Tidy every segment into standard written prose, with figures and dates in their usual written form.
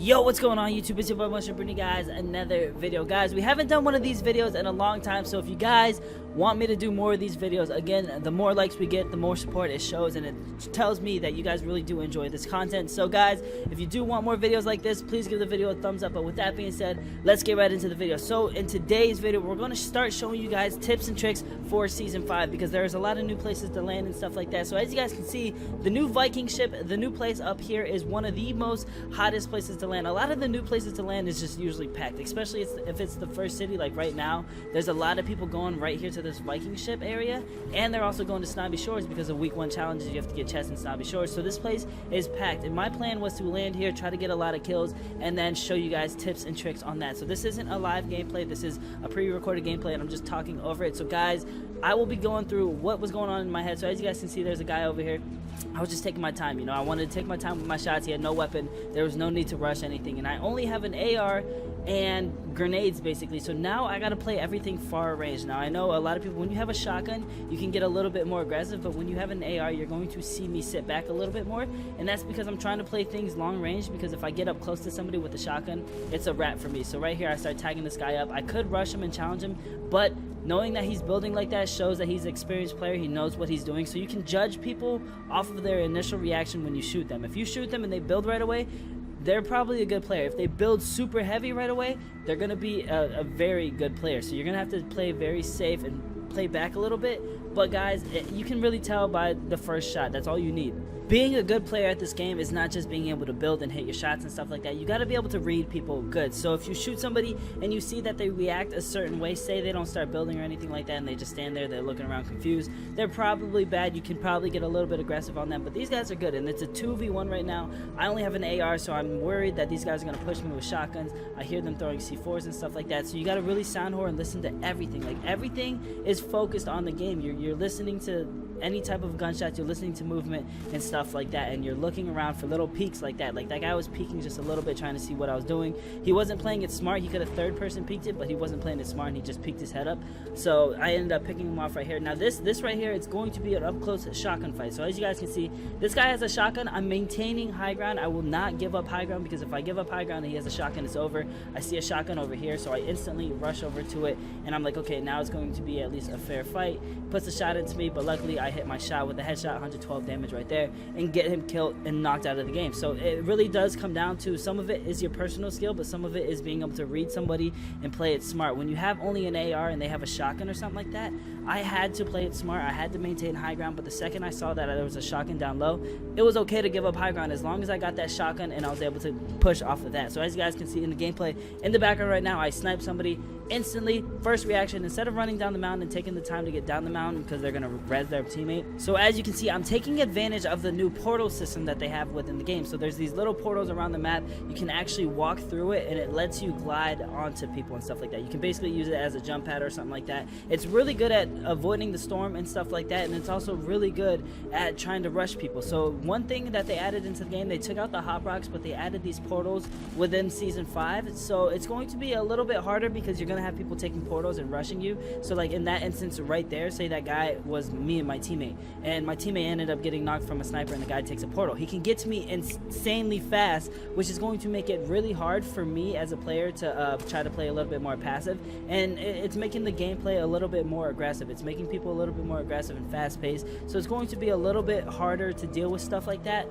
Yo, what's going on YouTube? It's your boy Motion bringing you guys another video. Guys, we haven't done one of these videos in a long time, so if you guys want me to do more of these videos, again, the more likes we get, the more support it shows, and it tells me that you guys really do enjoy this content. So guys, if you do want more videos like this, please give the video a thumbs up. But with that being said, let's get right into the video. So in today's video, we're going to start showing you guys tips and tricks for Season 5, because there's a lot of new places to land and stuff like that. So as you guys can see, the new Viking ship, the new place up here, is one of the most hottest places to land. A lot of the new places to land is just usually packed, especially if it's the first city. Like right now, there's a lot of people going right here to this Viking ship area, and they're also going to Snobby Shores because of week 1 challenges. You have to get chests in Snobby Shores, so this place is packed, and my plan was to land here, try to get a lot of kills, and then show you guys tips and tricks on that. So this isn't a live gameplay, this is a pre-recorded gameplay, and I'm just talking over it. So guys, I will be going through what was going on in my head. So as you guys can see, there's a guy over here. I was just taking my time, you know, I wanted to take my time with my shots. He had no weapon, there was no need to rush anything, and I only have an AR and grenades basically, so now I gotta play everything far range. Now I know a lot of people, when you have a shotgun, you can get a little bit more aggressive, but when you have an AR, you're going to see me sit back a little bit more, and that's because I'm trying to play things long range, because if I get up close to somebody with a shotgun, it's a wrap for me. So right here, I start tagging this guy up. I could rush him and challenge him, but knowing that he's building like that shows that he's an experienced player. He knows what he's doing, so you can judge people off of their initial reaction when you shoot them. If you shoot them and they build right away, they're probably a good player. If they build super heavy right away, they're going to be a very good player. So you're going to have to play very safe and play back a little bit. But guys, you can really tell by the first shot. That's all you need. Being a good player at this game is not just being able to build and hit your shots and stuff like that. You got to be able to read people good. So if you shoot somebody and you see that they react a certain way, say they don't start building or anything like that, and they just stand there, they're looking around confused, they're probably bad. You can probably get a little bit aggressive on them, but these guys are good, and it's a 2v1 right now. I only have an AR, so I'm worried that these guys are going to push me with shotguns. I hear them throwing C4s and stuff like that, so you got to really sound whore and listen to everything. Like, everything is focused on the game. You're listening to any type of gunshots, you're listening to movement and stuff like that, and you're looking around for little peeks like that. Like that guy was peeking just a little bit, trying to see what I was doing. He wasn't playing it smart. He could have third person peeked it, but he wasn't playing it smart, and he just peeked his head up. So I ended up picking him off right here. Now this right here, it's going to be an up close shotgun fight. So as you guys can see, this guy has a shotgun. I'm maintaining high ground. I will not give up high ground, because if I give up high ground and he has a shotgun, it's over. I see a shotgun over here, so I instantly rush over to it, and I'm like, okay, now it's going to be at least a fair fight. Puts a shot into me, but luckily I hit my shot with a headshot, 112 damage right there, and get him killed and knocked out of the game. So it really does come down to, some of it is your personal skill, but some of it is being able to read somebody and play it smart. When you have only an AR and they have a shotgun or something like that, I had to play it smart. I had to maintain high ground, but the second I saw that there was a shotgun down low, it was okay to give up high ground as long as I got that shotgun and I was able to push off of that. So as you guys can see in the gameplay in the background right now, I sniped somebody instantly. First reaction, instead of running down the mountain and taking the time to get down the mountain because they're gonna res their teammate. So as you can see, I'm taking advantage of the new portal system that they have within the game. So there's these little portals around the map. You can actually walk through it, and it lets you glide onto people and stuff like that. You can basically use it as a jump pad or something like that. It's really good at avoiding the storm and stuff like that, and it's also really good at trying to rush people. So one thing that they added into the game, they took out the hop rocks, but they added these portals within Season 5. So it's going to be a little bit harder, because you're gonna have people taking portals and rushing you. So like in that instance right there, say that guy was me and my teammate, and my teammate ended up getting knocked from a sniper, and the guy takes a portal. He can get to me insanely fast, which is going to make it really hard for me as a player to try to play a little bit more passive, and it's making the gameplay a little bit more aggressive. It's making people a little bit more aggressive and fast paced, so it's going to be a little bit harder to deal with stuff like that.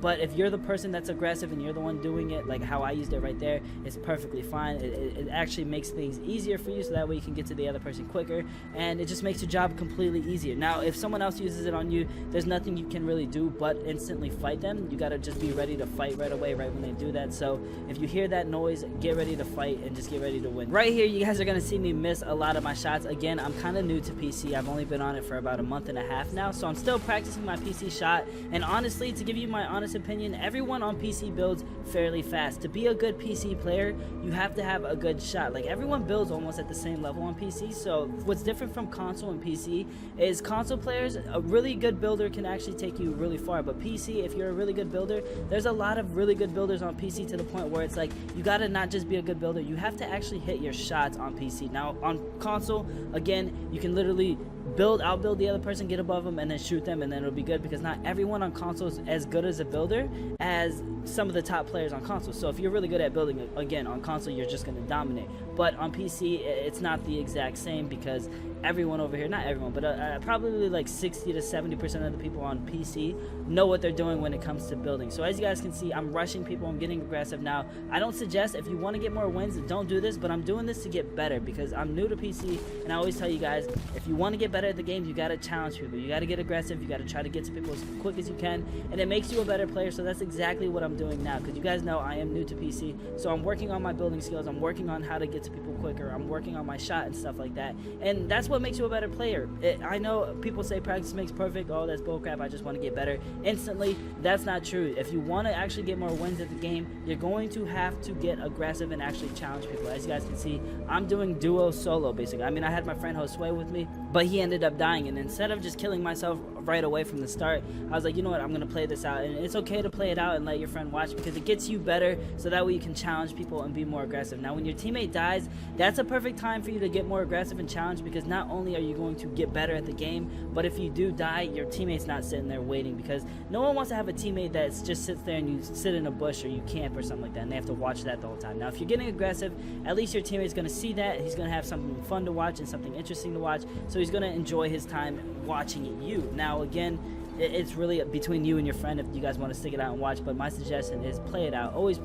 But if you're the person that's aggressive and you're the one doing it, like how I used it right there, it's perfectly fine. It actually makes things easier for you, so that way you can get to the other person quicker, and it just makes your job completely easier. Now if someone else uses it on you, there's nothing you can really do but instantly fight them. You gotta just be ready to fight right away, right when they do that. So if you hear that noise, get ready to fight and just get ready to win. Right here, you guys are gonna see me miss a lot of my shots. Again, I'm kind of new to PC. I've only been on it for about a month and a half now, so I'm still practicing my PC shot. And honestly, to give you my honest opinion, everyone on PC builds fairly fast. To be a good PC player, you have to have a good shot. Like, everyone builds almost at the same level on PC. So what's different from console and PC is console players players, a really good builder can actually take you really far. But PC, if you're a really good builder, there's a lot of really good builders on PC to the point where it's like you gotta not just be a good builder, you have to actually hit your shots on PC. Now on console, again, you can literally outbuild the other person, get above them, and then shoot them, and then it'll be good, because not everyone on console is as good as a builder as some of the top players on console. So if you're really good at building, again, on console, you're just going to dominate. But on PC, it's not the exact same, because everyone over here, not everyone, but probably like 60 to 70% of the people on PC know what they're doing when it comes to building. So as you guys can see, I'm rushing people, I'm getting aggressive now. I don't suggest, if you want to get more wins, don't do this, but I'm doing this to get better, because I'm new to PC, and I always tell you guys, if you want to get better at the game, you got to challenge people, you got to get aggressive, you got to try to get to people as quick as you can, and it makes you a better player. So that's exactly what I'm doing now, because you guys know I am new to PC, so I'm working on my building skills, I'm working on how to get to people quicker, I'm working on my shot and stuff like that, and that's what makes you a better player. I know people say practice makes perfect, oh that's bullcrap, I just want to get better instantly. That's not true. If you want to actually get more wins at the game, you're going to have to get aggressive and actually challenge people. As you guys can see, I'm doing duo solo basically. I mean, I had my friend Josue with me, but he ended up dying, and instead of just killing myself right away from the start, I was like, you know what, I'm gonna play this out. And it's okay to play it out and let your friend watch, because it gets you better, so that way you can challenge people and be more aggressive. Now when your teammate dies, that's a perfect time for you to get more aggressive and challenge, because not only are you going to get better at the game, but if you do die, your teammate's not sitting there waiting, because no one wants to have a teammate that just sits there and you sit in a bush or you camp or something like that, and they have to watch that the whole time. Now if you're getting aggressive, at least your teammate's gonna see that, he's gonna have something fun to watch and something interesting to watch, so he's gonna enjoy his time watching you. Now again, it's really between you and your friend if you guys want to stick it out and watch, but my suggestion is play it out, always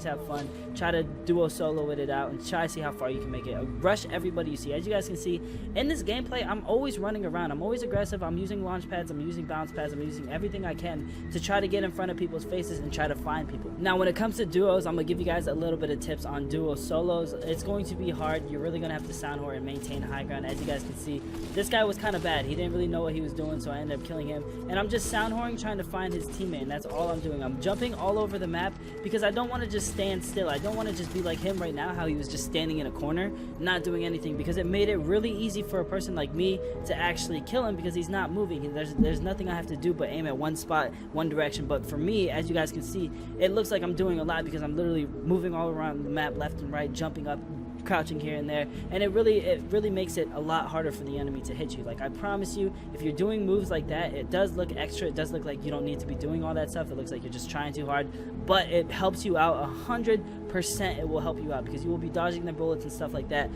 have fun, try to duo solo it out, and try to see how far you can make it. Rush everybody you see. As you guys can see in this gameplay, I'm always running around, I'm always aggressive, I'm using launch pads, I'm using bounce pads, I'm using everything I can to try to get in front of people's faces and try to find people. Now when it comes to duos, I'm gonna give you guys a little bit of tips on duo solos. It's going to be hard, you're really gonna have to sound whore and maintain high ground. As you guys can see, this guy was kind of bad, he didn't really know what he was doing, so I ended up killing him, and I'm just sound whoring trying to find his teammate, and that's all I'm doing. I'm jumping all over the map, because I don't want to just stand still. I don't want to just be like him right now, how he was just standing in a corner not doing anything, because it made it really easy for a person like me to actually kill him, because he's not moving. There's nothing I have to do but aim at one spot, one direction. But for me, as you guys can see, it looks like I'm doing a lot, because I'm literally moving all around the map, left and right, jumping up, crouching here and there, and it really makes it a lot harder for the enemy to hit you. Like, I promise you, if you're doing moves like that, it does look extra, it does look like you don't need to be doing all that stuff, it looks like you're just trying too hard, but it helps you out 100%. It will help you out, because you will be dodging their bullets and stuff like that.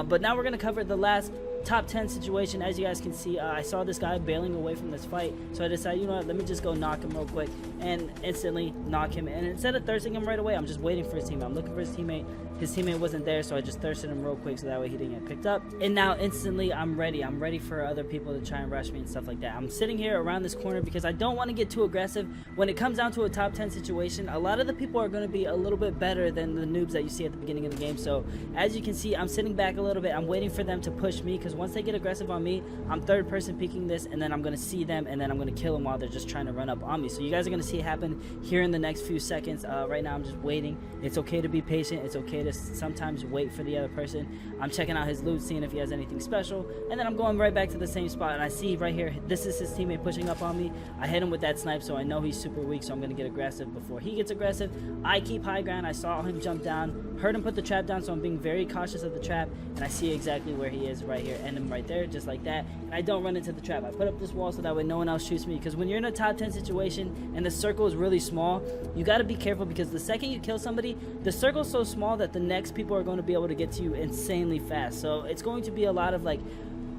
But now we're going to cover the last top 10 situation. As you guys can see, I saw this guy bailing away from this fight, so I decided, you know what, let me just go knock him real quick, and instantly knock him. And instead of thirsting him right away, I'm just waiting for his teammate. I'm looking for his teammate. His teammate wasn't there, so I just thirsted him real quick so that way he didn't get picked up. And now instantly I'm ready for other people to try and rush me and stuff like that. I'm sitting here around this corner because I don't want to get too aggressive. When it comes down to a top 10 situation, a lot of the people are going to be a little bit better than the noobs that you see at the beginning of the game. So as you can see, I'm sitting back a little bit. I'm waiting for them to push me, because once they get aggressive on me, I'm third person peeking this, and then I'm going to see them, and then I'm going to kill them while they're just trying to run up on me. So you guys are going to see it happen here in the next few seconds. Right now I'm just waiting. It's okay to be patient. It's okay to sometimes wait for the other person. I'm checking out his loot, seeing if he has anything special, and then I'm going right back to the same spot, and I see right here, this is his teammate pushing up on me. I hit him with that snipe, so I know he's super weak, so I'm going to get aggressive before he gets aggressive. I keep high ground. I saw him jump down, heard him put the trap down, so I'm being very cautious of the trap, and I see exactly where he is right here, and him right there, just like that, and I don't run into the trap. I put up this wall so that way no one else shoots me, because when you're in a top 10 situation and the circle is really small, you got to be careful, because the second you kill somebody, the circle's so small that the next people are going to be able to get to you insanely fast. So it's going to be a lot of like,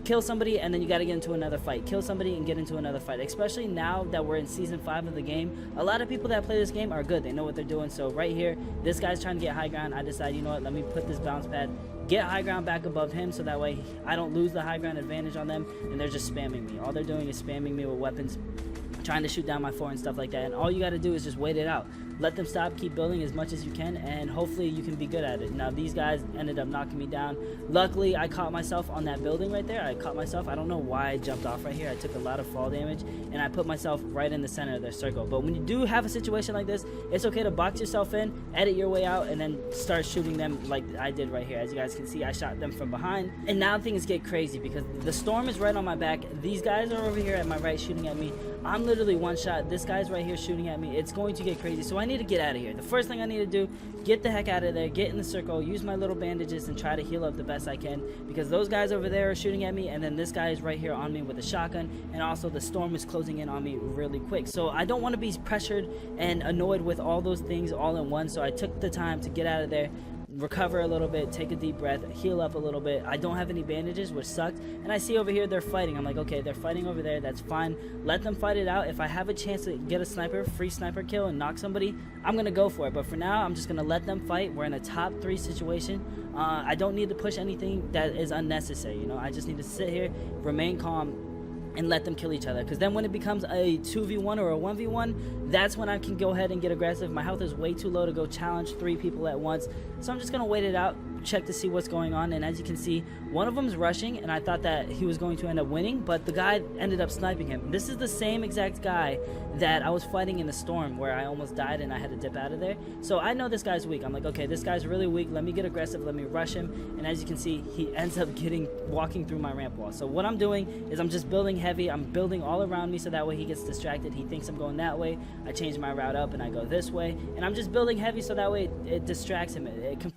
kill somebody and then you got to get into another fight, kill somebody and get into another fight. Especially now that we're in season 5 of the game, a lot of people that play this game are good, they know what they're doing. So right here, this guy's trying to get high ground. I decide, you know what, let me put this bounce pad, get high ground back above him, so that way I don't lose the high ground advantage on them, and they're just spamming me. All they're doing is spamming me with weapons, trying to shoot down my fort and stuff like that, and all you got to do is just wait it out. let them stop, keep building as much as you can, and hopefully you can be good at it. Now these guys ended up knocking me down. Luckily I caught myself on that building right there. I don't know why I jumped off right here. I took a lot of fall damage, and I put myself right in the center of their circle. But when you do have a situation like this, it's okay to box yourself in, edit your way out, and then start shooting them like I did right here. As you guys can see, I shot them from behind, and now things get crazy because the storm is right on my back. These guys are over here at my right shooting at me. I'm literally one shot. This guy's right here shooting at me. It's going to get crazy, so I need to get out of here. The first thing I need to do, get the heck out of there, get in the circle, use my little bandages, and try to heal up the best I can, because those guys over there are shooting at me, and then this guy is right here on me with a shotgun, and also the storm is closing in on me really quick. So I don't want to be pressured and annoyed with all those things all in one, so I took the time to get out of there, recover a little bit, take a deep breath, heal up a little bit. I don't have any bandages, which sucked, and I see over here they're fighting. I'm like, okay, they're fighting over there, that's fine, let them fight it out. If I have a chance to get a free sniper kill and knock somebody, I'm gonna go for it. But for now, I'm just gonna let them fight. We're in a top 3 situation. I don't need to push anything that is unnecessary, you know. I just need to sit here, remain calm, and let them kill each other, because then when it becomes a 2v1 or a 1v1, that's when I can go ahead and get aggressive. My health is way too low to go challenge 3 people at once, so I'm just gonna wait it out, check to see what's going on. And as you can see, one of them is rushing, and I thought that he was going to end up winning, but the guy ended up sniping him. This is the same exact guy that I was fighting in the storm where I almost died and I had to dip out of there. So I know this guy's weak. I'm like, okay, this guy's really weak, let me get aggressive, let me rush him. And as you can see, he ends up walking through my ramp wall. So what I'm doing is I'm just building heavy. I'm building all around me so that way he gets distracted. He thinks I'm going that way. I change my route up and I go this way, and I'm just building heavy so that way it distracts him. It confuses